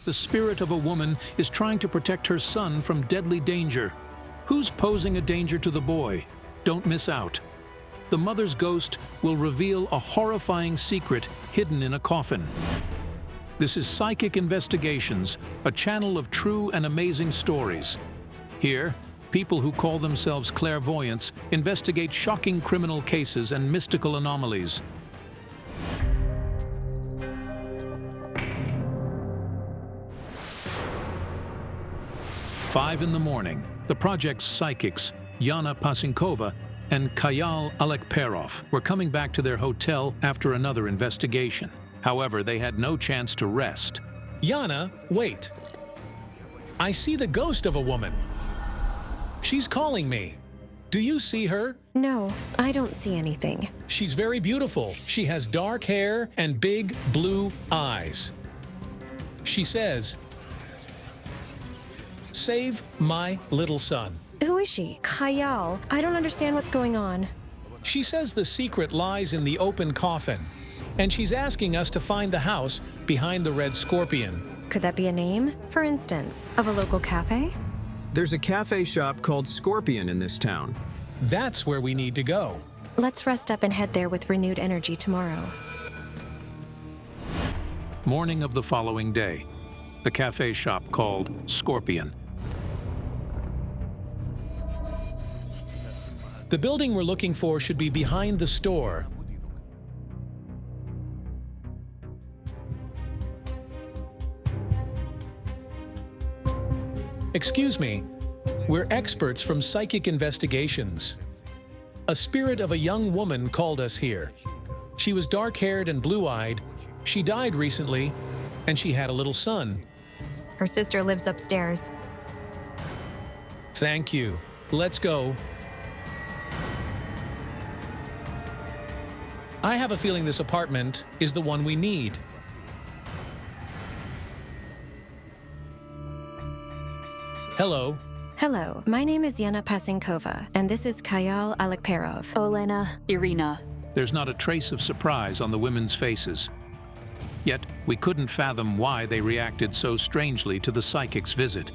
The spirit of a woman is trying to protect her son from deadly danger. Who's posing a danger to the boy? Don't miss out. The mother's ghost will reveal a horrifying secret hidden in a coffin. This is Psychic Investigations, a channel of true and amazing stories. Here, people who call themselves clairvoyants investigate shocking criminal cases and mystical anomalies. Five in the morning, the project's psychics, Yana Pasinkova and Kayal Alekperov, were coming back to their hotel after another investigation. However, they had no chance to rest. Yana, wait. I see the ghost of a woman. She's calling me. Do you see her? No, I don't see anything. She's very beautiful. She has dark hair and big blue eyes. She says, "Save my little son." Who is she? Kayal. I don't understand what's going on. She says the secret lies in the open coffin, and she's asking us to find the house behind the red scorpion. Could that be a name, for instance, of a local cafe? There's a cafe shop called Scorpion in this town. That's where we need to go. Let's rest up and head there with renewed energy tomorrow. Morning of the following day, the cafe shop called Scorpion. The building we're looking for should be behind the store. Excuse me, we're experts from Psychic Investigations. A spirit of a young woman called us here. She was dark-haired and blue-eyed. She died recently, and she had a little son. Her sister lives upstairs. Thank you. Let's go. I have a feeling this apartment is the one we need. Hello. Hello, my name is Yana Pasinkova, and this is Kayal Alekperov. Olena. Irina. There's not a trace of surprise on the women's faces. Yet, we couldn't fathom why they reacted so strangely to the psychic's visit.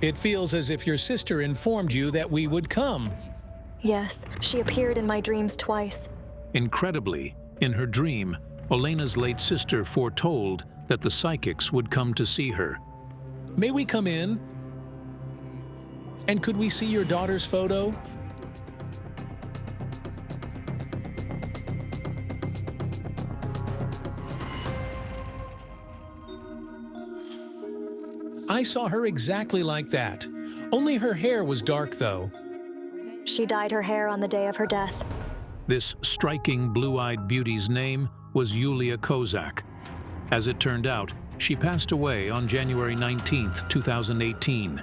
It feels as if your sister informed you that we would come. Yes, she appeared in my dreams twice. Incredibly, in her dream, Olena's late sister foretold that the psychics would come to see her. May we come in? And could we see your daughter's photo? I saw her exactly like that. Only her hair was dark, though. She dyed her hair on the day of her death. This striking blue-eyed beauty's name was Yulia Kozak. As it turned out, she passed away on January 19th, 2018.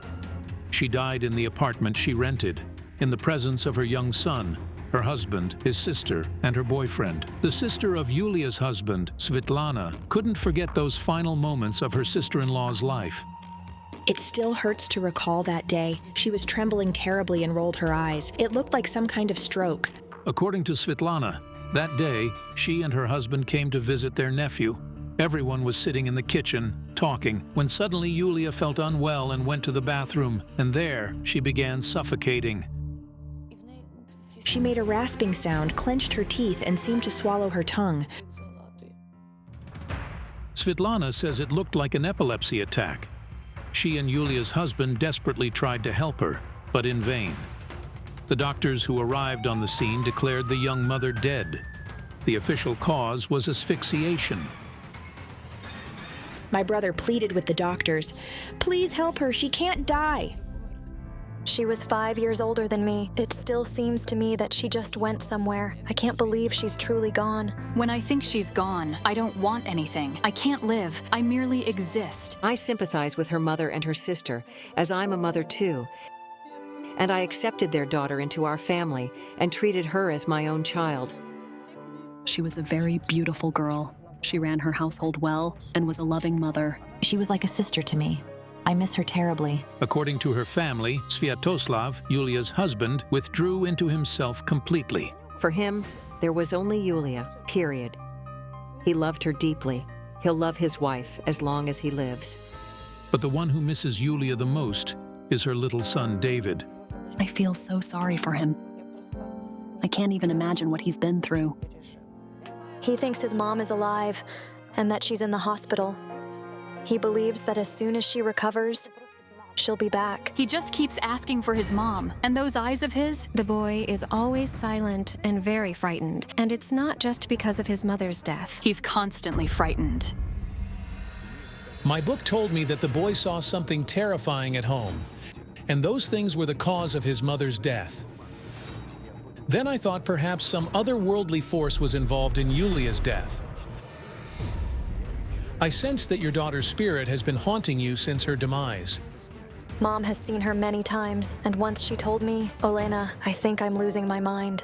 She died in the apartment she rented, in the presence of her young son, her husband, his sister, and her boyfriend. The sister of Yulia's husband, Svetlana, couldn't forget those final moments of her sister-in-law's life. It still hurts to recall that day. She was trembling terribly and rolled her eyes. It looked like some kind of stroke. According to Svetlana, that day, she and her husband came to visit their nephew. Everyone was sitting in the kitchen, talking, when suddenly Yulia felt unwell and went to the bathroom, and there she began suffocating. She made a rasping sound, clenched her teeth, and seemed to swallow her tongue. Svetlana says it looked like an epilepsy attack. She and Yulia's husband desperately tried to help her, but in vain. The doctors who arrived on the scene declared the young mother dead. The official cause was asphyxiation. My brother pleaded with the doctors. "Please help her, she can't die." She was 5 years older than me. It still seems to me that she just went somewhere. I can't believe she's truly gone. When I think she's gone, I don't want anything. I can't live. I merely exist. I sympathize with her mother and her sister, as I'm a mother too. And I accepted their daughter into our family and treated her as my own child. She was a very beautiful girl. She ran her household well and was a loving mother. She was like a sister to me. I miss her terribly. According to her family, Sviatoslav, Yulia's husband, withdrew into himself completely. For him, there was only Yulia, period. He loved her deeply. He'll love his wife as long as he lives. But the one who misses Yulia the most is her little son, David. I feel so sorry for him. I can't even imagine what he's been through. He thinks his mom is alive and that she's in the hospital. He believes that as soon as she recovers, she'll be back. He just keeps asking for his mom, and those eyes of his. The boy is always silent and very frightened, and it's not just because of his mother's death. He's constantly frightened. My book told me that the boy saw something terrifying at home, and those things were the cause of his mother's death. Then I thought perhaps some otherworldly force was involved in Yulia's death. I sense that your daughter's spirit has been haunting you since her demise. Mom has seen her many times, and once she told me, "Olena, I think I'm losing my mind."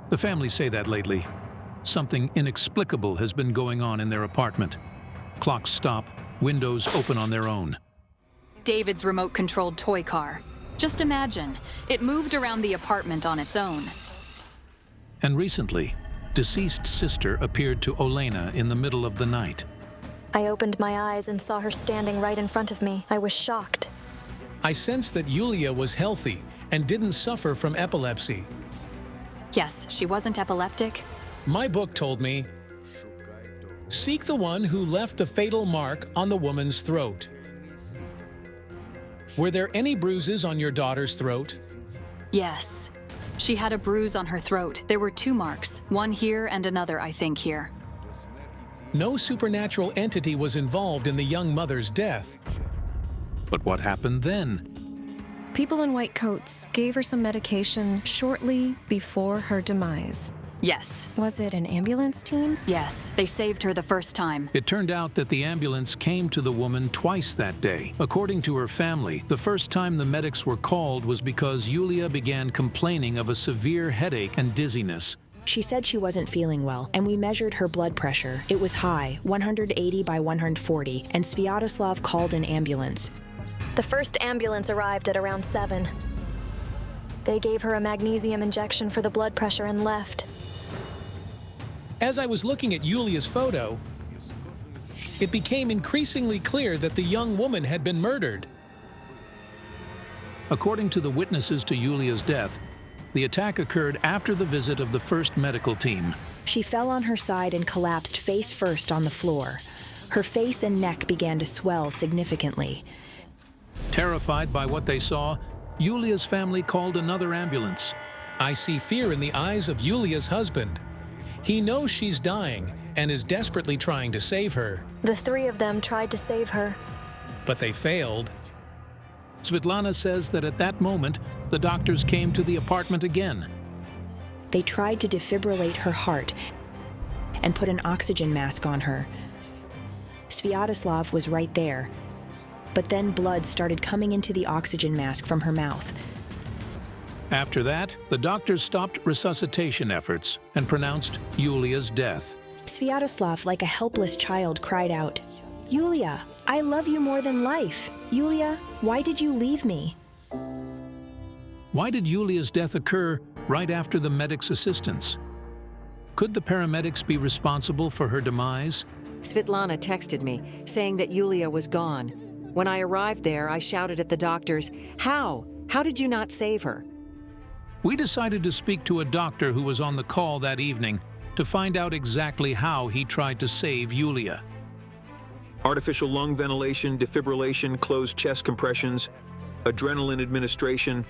The family say that lately. Something inexplicable has been going on in their apartment. Clocks stop, windows open on their own. David's remote-controlled toy car. Just imagine, it moved around the apartment on its own. And recently, deceased sister appeared to Olena in the middle of the night. I opened my eyes and saw her standing right in front of me. I was shocked. I sense that Yulia was healthy and didn't suffer from epilepsy. Yes, she wasn't epileptic. My book told me, seek the one who left the fatal mark on the woman's throat. Were there any bruises on your daughter's throat? Yes. She had a bruise on her throat. There were 2 marks, one here and another, I think, here. No supernatural entity was involved in the young mother's death. But what happened then? People in white coats gave her some medication shortly before her demise. Yes. Was it an ambulance team? Yes, they saved her the first time. It turned out that the ambulance came to the woman twice that day. According to her family, the first time the medics were called was because Yulia began complaining of a severe headache and dizziness. She said she wasn't feeling well, and we measured her blood pressure. It was high, 180 by 140, and Sviatoslav called an ambulance. The first ambulance arrived at around 7. They gave her a magnesium injection for the blood pressure and left. As I was looking at Yulia's photo, it became increasingly clear that the young woman had been murdered. According to the witnesses to Yulia's death, the attack occurred after the visit of the first medical team. She fell on her side and collapsed face first on the floor. Her face and neck began to swell significantly. Terrified by what they saw, Yulia's family called another ambulance. I see fear in the eyes of Yulia's husband. He knows she's dying and is desperately trying to save her. The 3 of them tried to save her. But they failed. Svetlana says that at that moment, the doctors came to the apartment again. They tried to defibrillate her heart and put an oxygen mask on her. Sviatoslav was right there, but then blood started coming into the oxygen mask from her mouth. After that, the doctors stopped resuscitation efforts and pronounced Yulia's death. Sviatoslav, like a helpless child, cried out, "Yulia, I love you more than life. Yulia, why did you leave me?" Why did Yulia's death occur right after the medics' assistance? Could the paramedics be responsible for her demise? Svetlana texted me, saying that Yulia was gone. When I arrived there, I shouted at the doctors, "How? How did you not save her?" We decided to speak to a doctor who was on the call that evening to find out exactly how he tried to save Yulia. Artificial lung ventilation, defibrillation, closed chest compressions, adrenaline administration,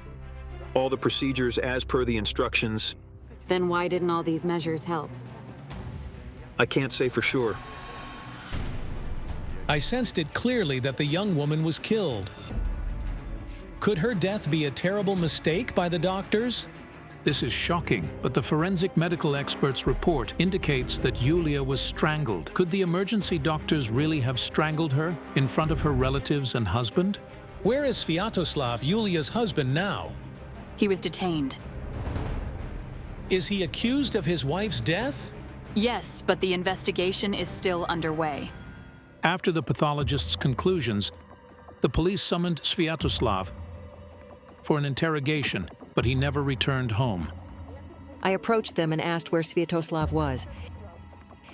all the procedures as per the instructions. Then why didn't all these measures help? I can't say for sure. I sensed it clearly that the young woman was killed. Could her death be a terrible mistake by the doctors? This is shocking, but the forensic medical expert's report indicates that Yulia was strangled. Could the emergency doctors really have strangled her in front of her relatives and husband? Where is Sviatoslav, Yulia's husband, now? He was detained. Is he accused of his wife's death? Yes, but the investigation is still underway. After the pathologist's conclusions, the police summoned Sviatoslav for an interrogation, but he never returned home. I approached them and asked where Sviatoslav was,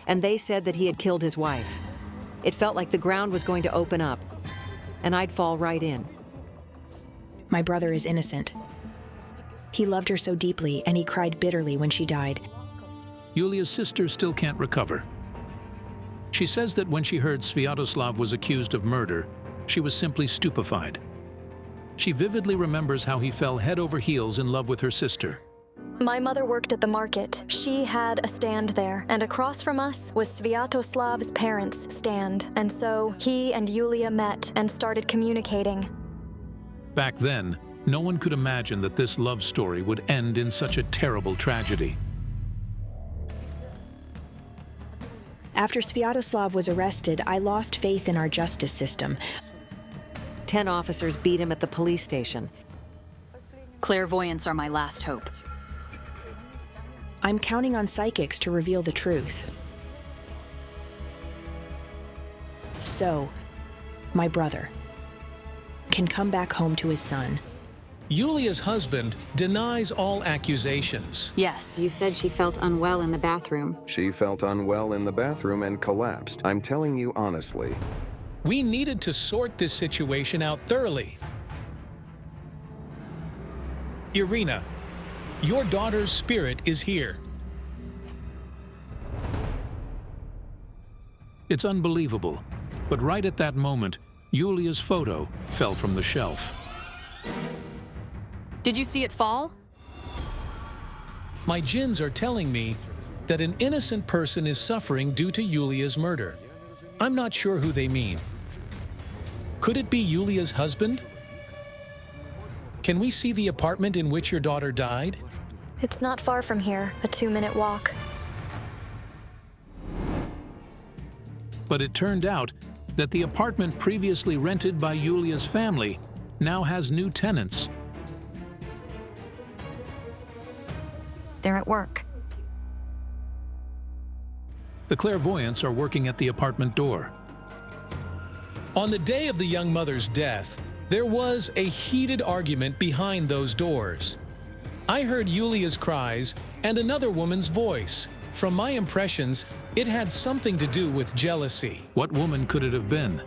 and they said that he had killed his wife. It felt like the ground was going to open up, and I'd fall right in. My brother is innocent. He loved her so deeply, and he cried bitterly when she died. Yulia's sister still can't recover. She says that when she heard Sviatoslav was accused of murder, she was simply stupefied. She vividly remembers how he fell head over heels in love with her sister. My mother worked at the market. She had a stand there, and across from us was Sviatoslav's parents' stand. And so he and Yulia met and started communicating. Back then, no one could imagine that this love story would end in such a terrible tragedy. After Sviatoslav was arrested, I lost faith in our justice system. 10 officers beat him at the police station. Clairvoyants are my last hope. I'm counting on psychics to reveal the truth. So, my brother can come back home to his son. Yulia's husband denies all accusations. Yes. You said she felt unwell in the bathroom. She felt unwell in the bathroom and collapsed. I'm telling you honestly. We needed to sort this situation out thoroughly. Irina, your daughter's spirit is here. It's unbelievable, but right at that moment, Yulia's photo fell from the shelf. Did you see it fall? My jinns are telling me that an innocent person is suffering due to Yulia's murder. I'm not sure who they mean. Could it be Yulia's husband? Can we see the apartment in which your daughter died? It's not far from here, a 2-minute walk. But it turned out that the apartment previously rented by Yulia's family now has new tenants. They're at work. The clairvoyants are working at the apartment door. On the day of the young mother's death, there was a heated argument behind those doors. I heard Yulia's cries and another woman's voice. From my impressions, it had something to do with jealousy. What woman could it have been?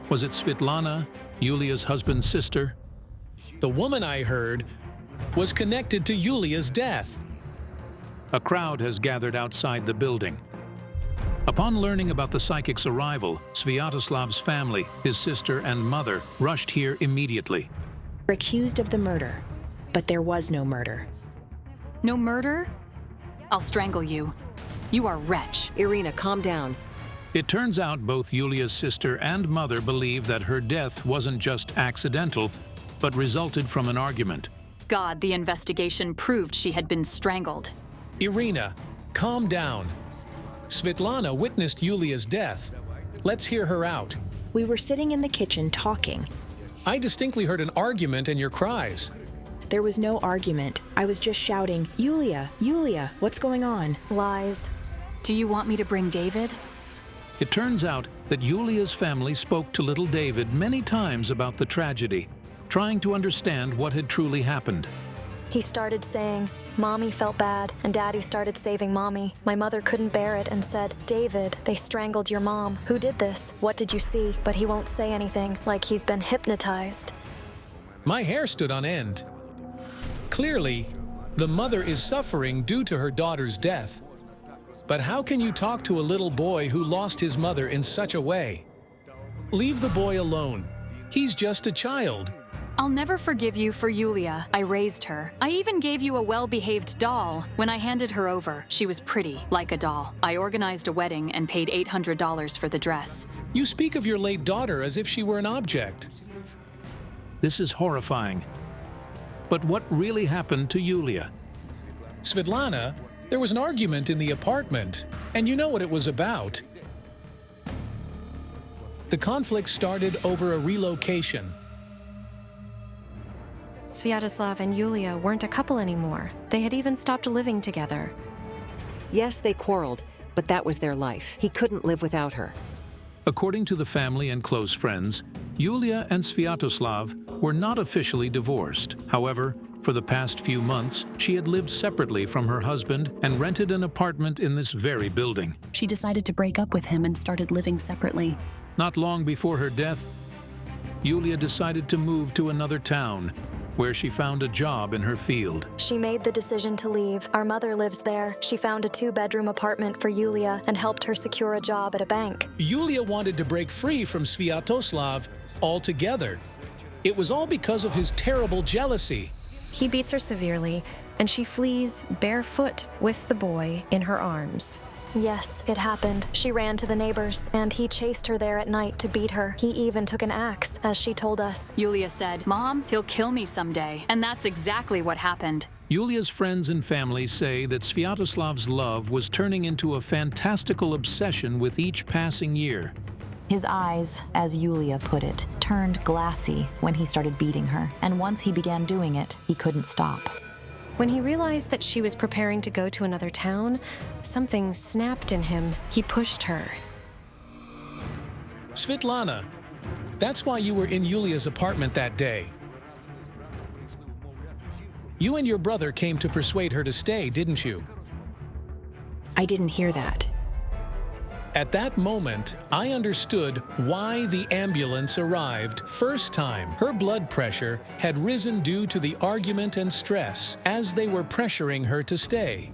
Was it Svetlana, Yulia's husband's sister? The woman I heard was connected to Yulia's death. A crowd has gathered outside the building. Upon learning about the psychic's arrival, Sviatoslav's family, his sister and mother, rushed here immediately. We're accused of the murder, but there was no murder. No murder? I'll strangle you. You are a wretch. Irina, calm down. It turns out both Yulia's sister and mother believe that her death wasn't just accidental, but resulted from an argument. God, the investigation proved she had been strangled. Irina, calm down. Svetlana witnessed Yulia's death. Let's hear her out. We were sitting in the kitchen talking. I distinctly heard an argument and your cries. There was no argument. I was just shouting, Yulia, Yulia, what's going on? Lies. Do you want me to bring David? It turns out that Yulia's family spoke to little David many times about the tragedy, trying to understand what had truly happened. He started saying, Mommy felt bad, and Daddy started saving Mommy. My mother couldn't bear it and said, David, they strangled your mom. Who did this? What did you see? But he won't say anything, like he's been hypnotized. My hair stood on end. Clearly, the mother is suffering due to her daughter's death. But how can you talk to a little boy who lost his mother in such a way? Leave the boy alone. He's just a child. I'll never forgive you for Yulia. I raised her. I even gave you a well-behaved doll. When I handed her over, she was pretty, like a doll. I organized a wedding and paid $800 for the dress. You speak of your late daughter as if she were an object. This is horrifying. But what really happened to Yulia? Svetlana, there was an argument in the apartment, and you know what it was about. The conflict started over a relocation. Sviatoslav and Yulia weren't a couple anymore. They had even stopped living together. Yes, they quarreled, but that was their life. He couldn't live without her. According to the family and close friends, Yulia and Sviatoslav were not officially divorced. However, For the past few months, she had lived separately from her husband and rented an apartment in this very building. She decided to break up with him and started living separately. Not long before her death, Yulia decided to move to another town, where she found a job in her field. She made the decision to leave. Our mother lives there. She found a 2-bedroom apartment for Yulia and helped her secure a job at a bank. Yulia wanted to break free from Sviatoslav altogether. It was all because of his terrible jealousy. He beats her severely, and she flees barefoot with the boy in her arms. Yes, it happened. She ran to the neighbors, and he chased her there at night to beat her. He even took an axe, as she told us. Yulia said, "Mom, he'll kill me someday." And that's exactly what happened. Yulia's friends and family say that Sviatoslav's love was turning into a fantastical obsession with each passing year. His eyes, as Yulia put it, turned glassy when he started beating her, and once he began doing it, he couldn't stop. When he realized that she was preparing to go to another town, something snapped in him. He pushed her. Svetlana, that's why you were in Yulia's apartment that day. You and your brother came to persuade her to stay, didn't you? I didn't hear that. At that moment, I understood why the ambulance arrived. First time, her blood pressure had risen due to the argument and stress as they were pressuring her to stay.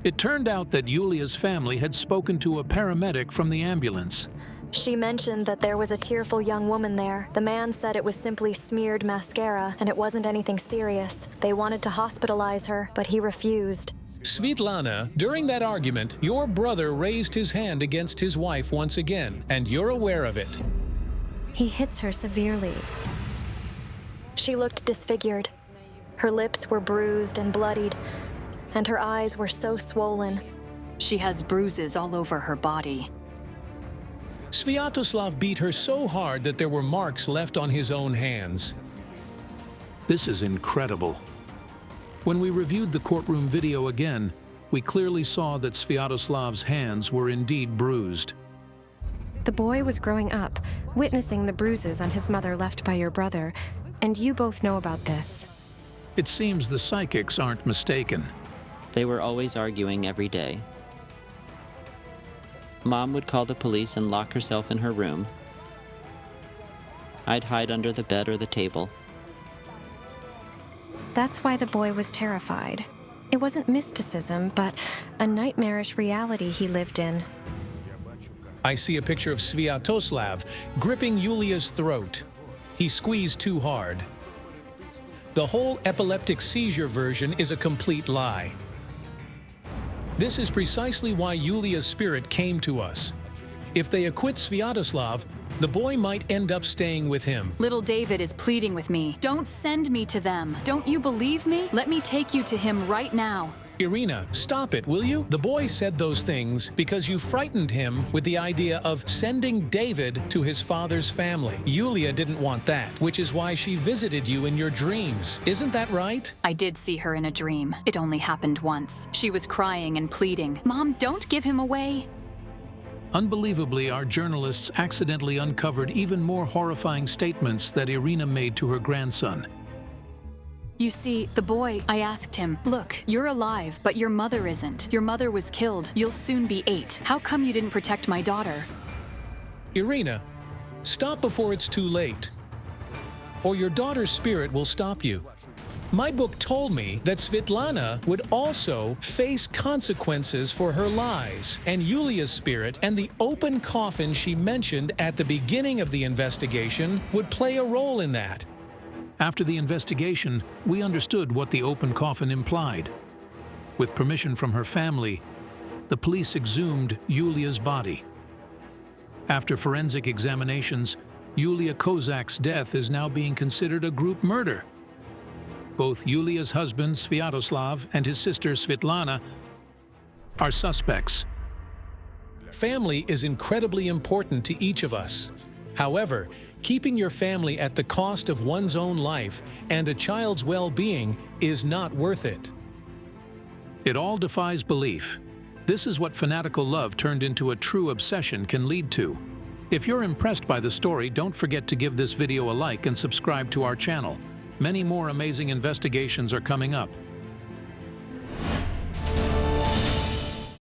It turned out that Yulia's family had spoken to a paramedic from the ambulance. She mentioned that there was a tearful young woman there. The man said it was simply smeared mascara and it wasn't anything serious. They wanted to hospitalize her, but he refused. Svetlana, during that argument, your brother raised his hand against his wife once again, and you're aware of it. He hits her severely. She looked disfigured. Her lips were bruised and bloodied, and her eyes were so swollen. She has bruises all over her body. Sviatoslav beat her so hard that there were marks left on his own hands. This is incredible. When we reviewed the courtroom video again, we clearly saw that Sviatoslav's hands were indeed bruised. The boy was growing up, witnessing the bruises on his mother left by your brother, and you both know about this. It seems the psychics aren't mistaken. They were always arguing every day. Mom would call the police and lock herself in her room. I'd hide under the bed or the table. That's why the boy was terrified. It wasn't mysticism, but a nightmarish reality he lived in. I see a picture of Sviatoslav gripping Yulia's throat. He squeezed too hard. The whole epileptic seizure version is a complete lie. This is precisely why Yulia's spirit came to us. If they acquit Sviatoslav, the boy might end up staying with him. Little David is pleading with me. Don't send me to them. Don't you believe me? Let me take you to him right now. Irina, stop it, will you? The boy said those things because you frightened him with the idea of sending David to his father's family. Yulia didn't want that, which is why she visited you in your dreams. Isn't that right? I did see her in a dream. It only happened once. She was crying and pleading. Mom, don't give him away. Unbelievably, our journalists accidentally uncovered even more horrifying statements that Irina made to her grandson. You see, the boy, I asked him, "Look, you're alive, but your mother isn't. Your mother was killed. You'll soon be 8. How come you didn't protect my daughter?" Irina, stop before it's too late, or your daughter's spirit will stop you. My book told me that Svetlana would also face consequences for her lies, and Yulia's spirit and the open coffin she mentioned at the beginning of the investigation would play a role in that. After the investigation, we understood what the open coffin implied. With permission from her family, the police exhumed Yulia's body. After forensic examinations, Yulia Kozak's death is now being considered a group murder. Both Yulia's husband, Sviatoslav, and his sister, Svetlana, are suspects. Family is incredibly important to each of us. However, keeping your family at the cost of one's own life and a child's well-being is not worth it. It all defies belief. This is what fanatical love turned into a true obsession can lead to. If you're impressed by the story, don't forget to give this video a like and subscribe to our channel. Many more amazing investigations are coming up.